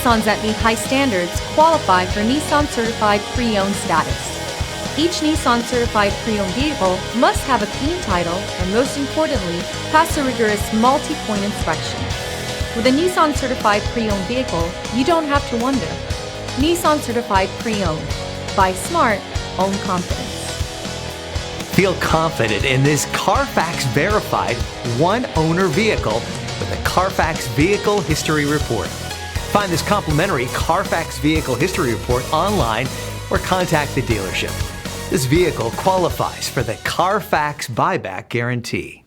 Nissans that meet high standards qualify for Nissan Certified Pre-Owned status. Each Nissan Certified Pre-Owned vehicle must have a clean title and, most importantly, pass a rigorous multi-point inspection. With a Nissan Certified Pre-Owned vehicle, you don't have to wonder. Nissan Certified Pre-Owned. Buy smart, own confidence. Feel confident in this Carfax verified one-owner vehicle with a Carfax Vehicle History Report. Find this complimentary Carfax Vehicle History Report online or contact the dealership. This vehicle qualifies for the Carfax Buyback Guarantee.